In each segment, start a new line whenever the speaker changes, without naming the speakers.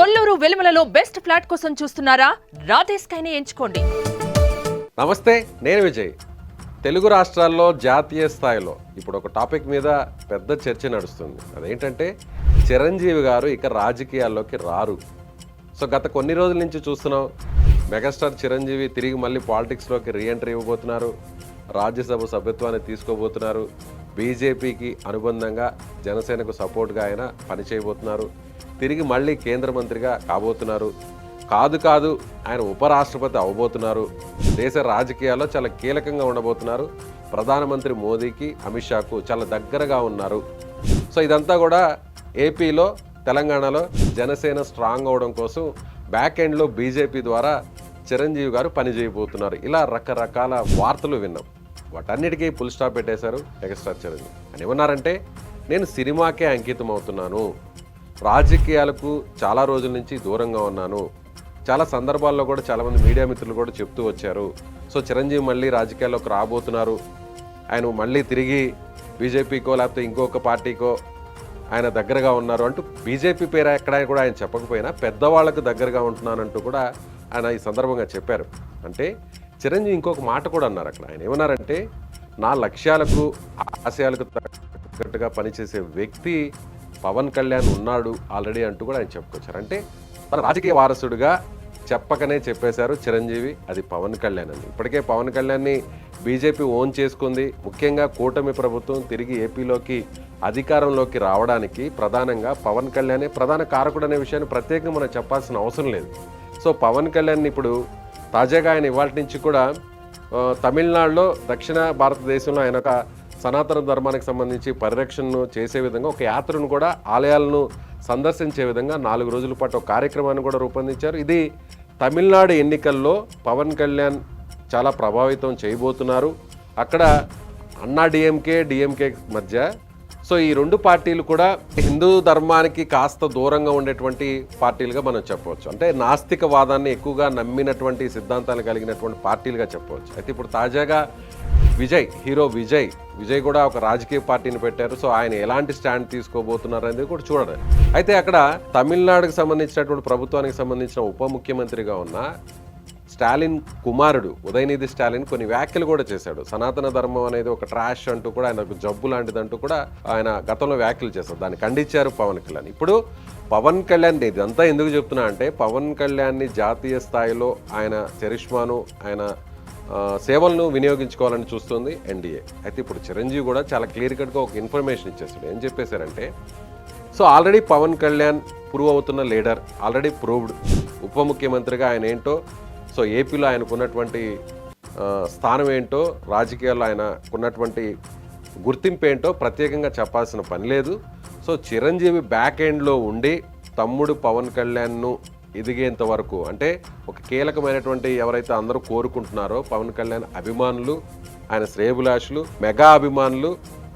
Kolluru వెలుమలలో best flat కోసం చూస్తున్నారా? రాధే స్కైనే ఎంచుకోండి.
నమస్తే, నేను విజయ్. తెలుగు రాష్ట్రాల్లో జాతీయ స్థాయిలో ఇప్పుడు ఒక టాపిక్ మీద పెద్ద చర్చ నడుస్తుంది. అదేంటంటే చిరంజీవి గారు ఇక రాజకీయాల్లోకి రారు. సో గత కొన్ని రోజుల నుంచి చూస్తున్నాం, మెగాస్టార్ చిరంజీవి తిరిగి మళ్ళీ పాలిటిక్స్లోకి రీఎంట్రీ ఇవ్వబోతున్నారు, రాజ్యసభ సభ్యత్వాన్ని తీసుకోబోతున్నారు, బీజేపీకి అనుబంధంగా జనసేనకు సపోర్ట్గా ఆయన పనిచేయబోతున్నారు, తిరిగి మళ్ళీ కేంద్ర మంత్రిగా కాబోతున్నారు, కాదు ఆయన ఉపరాష్ట్రపతి అవ్వబోతున్నారు, దేశ రాజకీయాల్లో చాలా కీలకంగా ఉండబోతున్నారు, ప్రధానమంత్రి మోదీకి అమిత్ షాకు చాలా దగ్గరగా ఉన్నారు. సో ఇదంతా కూడా ఏపీలో తెలంగాణలో జనసేన స్ట్రాంగ్ అవడం కోసం బ్యాక్ ఎండ్లో బీజేపీ ద్వారా చిరంజీవి గారు పనిచేయబోతున్నారు. ఇలా రకరకాల వార్తలు విన్నాం. వాటన్నిటికీ ఫుల్ స్టాప్ పెట్టేశారు మెగాస్టార్ చిరంజీవి. అని ఏమన్నారంటే, నేను సినిమాకే అంకితం అవుతున్నాను, రాజకీయాలకు చాలా రోజుల నుంచి దూరంగా ఉన్నాను, చాలా సందర్భాల్లో కూడా చాలామంది మీడియా మిత్రులు కూడా చెప్తూ వచ్చారు. సో చిరంజీవి మళ్ళీ రాజకీయాల్లోకి రాబోతున్నారు, ఆయన మళ్ళీ తిరిగి బీజేపీకో లేకపోతే ఇంకొక పార్టీకో ఆయన దగ్గరగా ఉన్నారు అంటూ బీజేపీ పేరు ఎక్కడ కూడా ఆయన చెప్పకపోయినా పెద్దవాళ్లకు దగ్గరగా ఉంటున్నానంటూ కూడా ఆయన ఈ సందర్భంగా చెప్పారు. అంటే చిరంజీవి ఇంకొక మాట కూడా అన్నారు అక్కడ. ఆయన ఏమన్నారంటే, నా లక్ష్యాలకు ఆశయాలకు తగ్గట్టుగా పనిచేసే వ్యక్తి పవన్ కళ్యాణ్ ఉన్నాడు ఆల్రెడీ అంటూ కూడా ఆయన చెప్పుకొచ్చారు. అంటే మన రాజకీయ వారసుడిగా చెప్పకనే చెప్పేశారు చిరంజీవి, అది పవన్ కళ్యాణ్ అని. ఇప్పటికే పవన్ కళ్యాణ్ని బీజేపీ ఓన్ చేసుకుంది. ముఖ్యంగా కూటమి ప్రభుత్వం తిరిగి ఏపీలోకి అధికారంలోకి రావడానికి ప్రధానంగా పవన్ కళ్యాణే ప్రధాన కారకుడు అనే విషయాన్ని ప్రత్యేకంగా మనం చెప్పాల్సిన అవసరం లేదు. సో పవన్ కళ్యాణ్ ఇప్పుడు తాజాగా ఆయన ఇవాళ నుంచి కూడా తమిళనాడులో దక్షిణ భారతదేశంలో ఆయన ఒక సనాతన ధర్మానికి సంబంధించి పరిరక్షణను చేసే విధంగా ఒక యాత్రను కూడా, ఆలయాలను సందర్శించే విధంగా 4 రోజుల పాటు ఒక కార్యక్రమాన్ని కూడా రూపొందించారు. ఇది తమిళనాడు ఎన్నికల్లో పవన్ కళ్యాణ్ చాలా ప్రభావితం చేయబోతున్నారు. అక్కడ అన్నా డిఎంకే మధ్య, సో ఈ రెండు పార్టీలు కూడా హిందూ ధర్మానికి కాస్త దూరంగా ఉండేటువంటి పార్టీలుగా మనం చెప్పవచ్చు. అంటే నాస్తికవాదాన్ని ఎక్కువగా నమ్మినటువంటి సిద్ధాంతాలు కలిగినటువంటి పార్టీలుగా చెప్పవచ్చు. అయితే ఇప్పుడు తాజాగా హీరో విజయ్ కూడా ఒక రాజకీయ పార్టీని పెట్టారు. సో ఆయన ఎలాంటి స్టాండ్ తీసుకోబోతున్నారు అనేది కూడా చూడాలి. అయితే అక్కడ తమిళనాడుకు సంబంధించినటువంటి ప్రభుత్వానికి సంబంధించిన ఉప ముఖ్యమంత్రిగా ఉన్న స్టాలిన్ కుమారుడు ఉదయనిధి స్టాలిన్ కొన్ని వ్యాఖ్యలు కూడా చేశాడు. సనాతన ధర్మం అనేది ఒక ట్రాష్ అంటూ కూడా, ఆయన ఒక జబ్బు లాంటిదంటూ కూడా ఆయన గతంలో వ్యాఖ్యలు చేశారు. దాన్ని ఖండించారు పవన్ కళ్యాణ్. ఇప్పుడు పవన్ కళ్యాణ్ ఇదంతా ఎందుకు చెప్తున్నా అంటే, పవన్ కళ్యాణ్ని జాతీయ స్థాయిలో ఆయన చరిష్మాను, ఆయన సేవలను వినియోగించుకోవాలని చూస్తుంది ఎన్డీఏ. అయితే ఇప్పుడు చిరంజీవి కూడా చాలా క్లియర్ కట్గా ఒక ఇన్ఫర్మేషన్ ఇచ్చేస్తాడు. ఏం చెప్పేశారంటే, so already Pawan Kalyan prove అవుతున్న లీడర్, ఆల్రెడీ ప్రూవ్డ్ ఉప ముఖ్యమంత్రిగా ఆయన ఏంటో, సో ఏపీలో ఆయనకున్నటువంటి స్థానం ఏంటో, రాజకీయాల్లో ఆయనకున్నటువంటి గుర్తింపు ఏంటో ప్రత్యేకంగా చెప్పాల్సిన పని లేదు. సో చిరంజీవి బ్యాక్ ఎండ్లో ఉండి తమ్ముడు పవన్ కళ్యాణ్ను ఎదిగేంత వరకు, అంటే ఒక కీలకమైనటువంటి ఎవరైతే అందరూ కోరుకుంటున్నారో పవన్ కళ్యాణ్ అభిమానులు, ఆయన శ్రేయభిలాషులు, మెగా అభిమానులు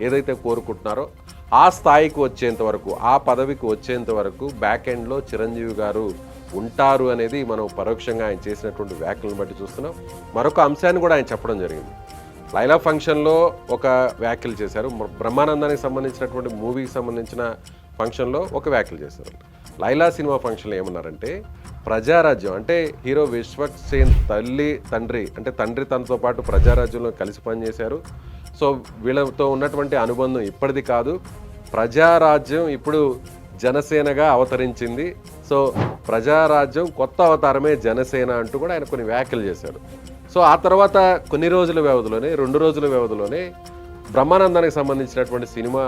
ఏదైతే కోరుకుంటున్నారో ఆ స్థాయికి వచ్చేంత వరకు, ఆ పదవికి వచ్చేంత వరకు బ్యాక్ ఎండ్లో చిరంజీవి గారు ఉంటారు అనేది మనం పరోక్షంగా ఆయన చేసినటువంటి వ్యాఖ్యలను బట్టి చూస్తున్నాం. మరొక అంశాన్ని కూడా ఆయన చెప్పడం జరిగింది. లైలా ఫంక్షన్లో ఒక వ్యాఖ్యలు చేశారు. బ్రహ్మానందానికి సంబంధించినటువంటి మూవీకి సంబంధించిన ఫంక్షన్లో ఒక వ్యాఖ్యలు చేశారు. లైలా సినిమా ఫంక్షన్లో ఏమన్నారంటే, ప్రజారాజ్యం అంటే హీరో విశ్వక్ సేన్ తండ్రి అంటే తండ్రి తనతో పాటు ప్రజారాజ్యంలో కలిసి పనిచేశారు. సో వీళ్ళతో ఉన్నటువంటి అనుబంధం ఇప్పటిది కాదు, ప్రజారాజ్యం ఇప్పుడు జనసేనగా అవతరించింది, సో ప్రజారాజ్యం కొత్త అవతారమే జనసేన అంటూ కూడా ఆయన కొన్ని వ్యాఖ్యలు చేశారు. సో ఆ తర్వాత కొన్ని రోజుల వ్యవధిలోనే, 2 రోజుల వ్యవధిలోనే బ్రహ్మానందానికి సంబంధించినటువంటి సినిమా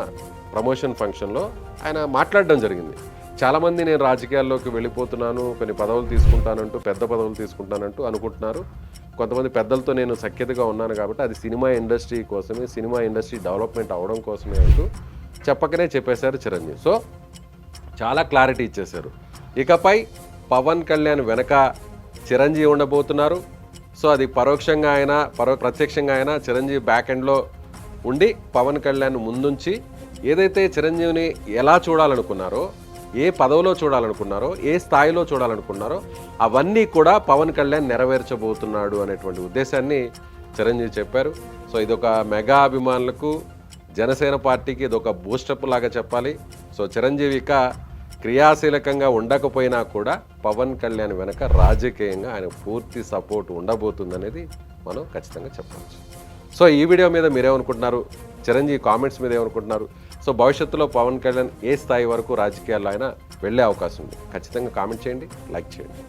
ప్రమోషన్ ఫంక్షన్లో ఆయన మాట్లాడడం జరిగింది. చాలామంది నేను రాజకీయాల్లోకి వెళ్ళిపోతున్నాను, కొన్ని పదవులు తీసుకుంటానంటూ, పెద్ద పదవులు తీసుకుంటానంటూ అనుకుంటున్నారు. కొంతమంది పెద్దలతో నేను సఖ్యతగా ఉన్నాను కాబట్టి అది సినిమా ఇండస్ట్రీ కోసమే, సినిమా ఇండస్ట్రీ డెవలప్మెంట్ అవడం కోసమే అంటూ చెప్పకనే చెప్పేశారు చిరంజీవి. సో చాలా క్లారిటీ ఇచ్చేశారు. ఇకపై పవన్ కళ్యాణ్ వెనక చిరంజీవి ఉండబోతున్నారు. సో అది పరోక్షంగా అయినా ప్రత్యక్షంగా అయినా చిరంజీవి బ్యాక్ ఎండ్లో ఉండి పవన్ కళ్యాణ్ ముందుంచి ఏదైతే చిరంజీవిని ఎలా చూడాలనుకున్నారో, ఏ పదవిలో చూడాలనుకున్నారో, ఏ స్థాయిలో చూడాలనుకున్నారో అవన్నీ కూడా పవన్ కళ్యాణ్ నెరవేర్చబోతున్నాడు అనేటువంటి ఉద్దేశాన్ని చిరంజీవి చెప్పారు. సో ఇదొక మెగా అభిమానులకు, జనసేన పార్టీకి ఇదొక బూస్టప్ లాగా చెప్పాలి. సో చిరంజీవి ఇక క్రియాశీలకంగా ఉండకపోయినా కూడా పవన్ కళ్యాణ్ వెనక రాజకీయంగా ఆయన పూర్తి సపోర్ట్ ఉండబోతుందనేది మనం ఖచ్చితంగా చెప్పవచ్చు. సో ఈ వీడియో మీద మీరేమనుకుంటున్నారు? చిరంజీవి కామెంట్స్ మీద ఏమనుకుంటున్నారు? సో భవిష్యత్తులో పవన్ కళ్యాణ్ ఏ స్థాయి వరకు రాజకీయాల్లో అయినా వెళ్ళే అవకాశం ఉంది. ఖచ్చితంగా కామెంట్ చేయండి, లైక్ చేయండి.